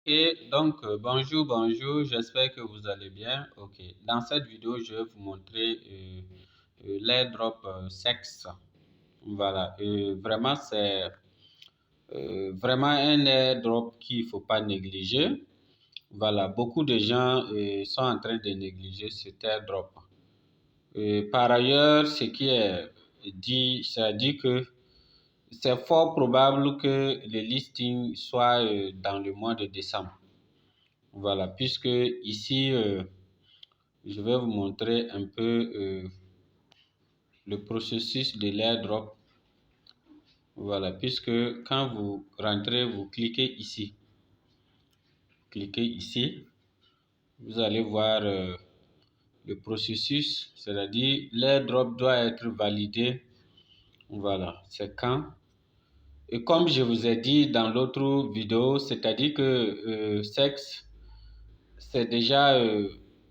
Et donc, bonjour, j'espère que vous allez bien. Ok, dans cette vidéo, je vais vous montrer l'airdrop sexe. Voilà, vraiment, c'est vraiment un airdrop qu'il ne faut pas négliger. Voilà, beaucoup de gens sont en train de négliger cet airdrop. Par ailleurs, ce qui est dit, ça dit que c'est fort probable que le listing soit dans le mois de décembre. Voilà, puisque ici, je vais vous montrer un peu le processus de l'airdrop. Voilà, puisque quand vous rentrez, vous cliquez ici. Cliquez ici, vous allez voir le processus, c'est-à-dire l'airdrop doit être validé. Voilà, c'est quand. Et comme je vous ai dit dans l'autre vidéo, c'est-à-dire que Sex, c'est déjà,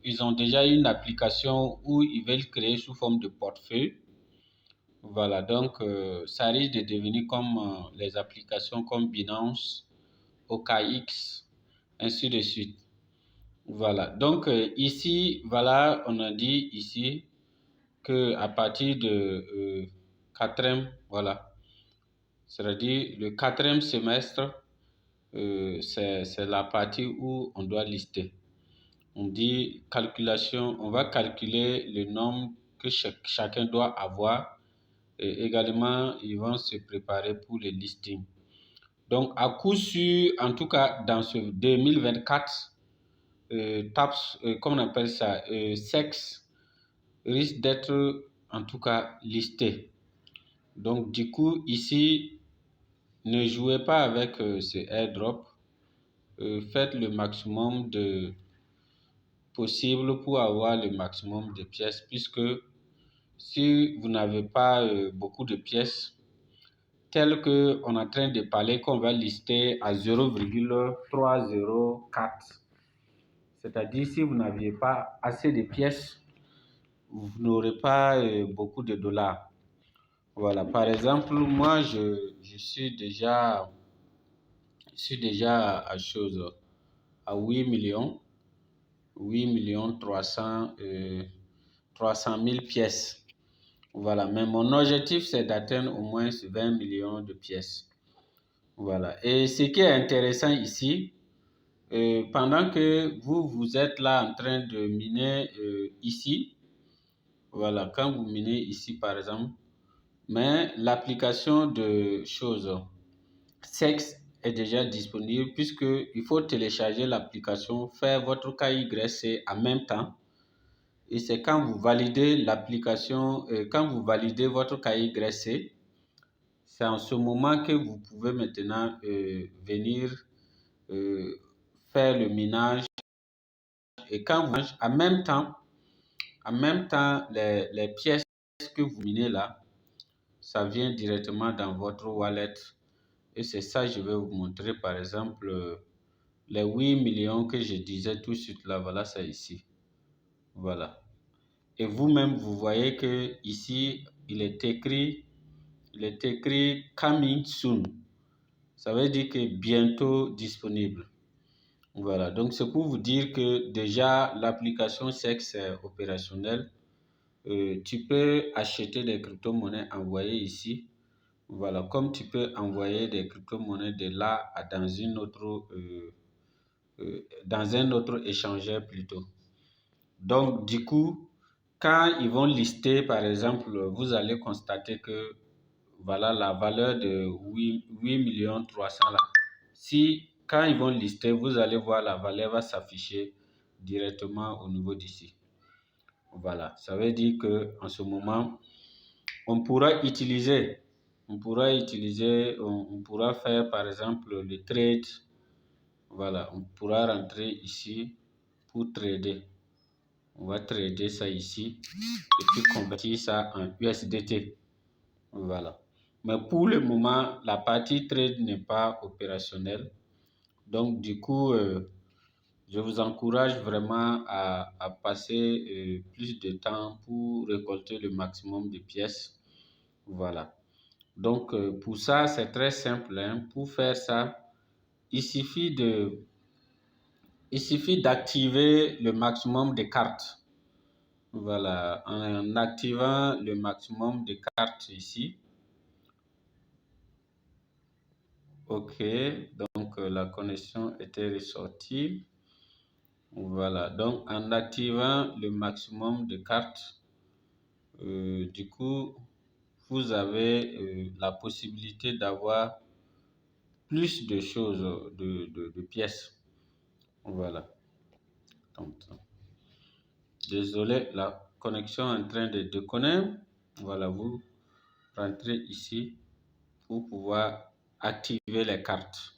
ils ont déjà une application où ils veulent créer sous forme de portefeuille. Voilà, donc ça risque de devenir comme les applications comme Binance, OKX, ainsi de suite. Voilà, donc ici, voilà, on a dit ici que à partir de quatrième, voilà, c'est-à-dire le quatrième semestre, c'est la partie où on doit lister. On dit calculation, on va calculer le nombre que chacun doit avoir. Et également, ils vont se préparer pour le listing. Donc, à coup sûr, en tout cas, dans ce 2024, TAPS, comment on appelle ça, SEX risque d'être en tout cas listé. Donc, du coup, ici, ne jouez pas avec ce airdrop. Faites le maximum de possible pour avoir le maximum de pièces, puisque si vous n'avez pas beaucoup de pièces, tel qu'on est en train de parler, qu'on va lister à 0,304. C'est-à-dire, si vous n'aviez pas assez de pièces, vous n'aurez pas beaucoup de dollars. Voilà, par exemple, moi, je suis déjà à chose, à 8 millions, 300 000 pièces. Voilà, mais mon objectif, c'est d'atteindre au moins 20 millions de pièces. Voilà, et ce qui est intéressant ici, pendant que vous êtes là en train de miner ici, voilà, quand vous minez ici par exemple, mais l'application de choses Sex est déjà disponible puisqu'il faut télécharger l'application, faire votre KYC en même temps. Et c'est quand vous validez l'application, quand vous validez votre KYC, c'est en ce moment que vous pouvez maintenant venir euh, faire le minage. Et quand vous minez, en même temps les pièces que vous minez là, ça vient directement dans votre wallet. Et c'est ça que je vais vous montrer. Par exemple, les 8 millions que je disais tout de suite là, voilà ça ici. Voilà. Et vous-même, vous voyez que ici, il est écrit coming soon. Ça veut dire que bientôt disponible. Voilà, donc c'est pour vous dire que déjà l'application SEX est opérationnelle. Tu peux acheter des crypto-monnaies envoyées ici. Voilà, comme tu peux envoyer des crypto-monnaies de là à dans un autre échangeur plutôt. Donc, du coup, quand ils vont lister, par exemple, vous allez constater que voilà la valeur de 8 millions 300 là. Si, quand ils vont lister, vous allez voir la valeur va s'afficher directement au niveau d'ici. Voilà, ça veut dire que en ce moment, on pourra utiliser, on pourra faire par exemple le trade. Voilà, on pourra rentrer ici pour trader. On va trader ça ici et puis convertir ça en USDT. Voilà. Mais pour le moment, la partie trade n'est pas opérationnelle. Donc, du coup, je vous encourage vraiment à passer plus de temps pour récolter le maximum de pièces. Voilà. Donc, pour ça, c'est très simple, hein. Pour faire ça, il suffit Il suffit d'activer le maximum de cartes. Voilà, en activant le maximum de cartes ici. OK, donc la connexion était ressortie. Voilà, donc en activant le maximum de cartes, du coup, vous avez la possibilité d'avoir plus de choses, de pièces. Voilà. Donc, désolé, la connexion est en train de déconner. Voilà, vous rentrez ici pour pouvoir activer les cartes.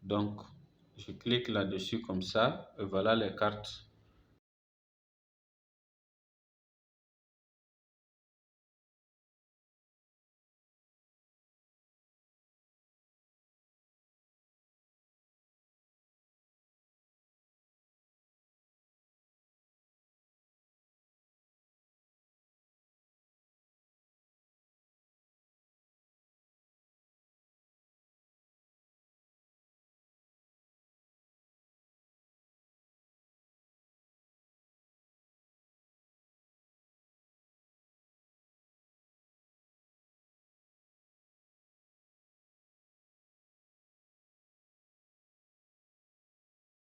Donc, je clique là-dessus comme ça, et voilà les cartes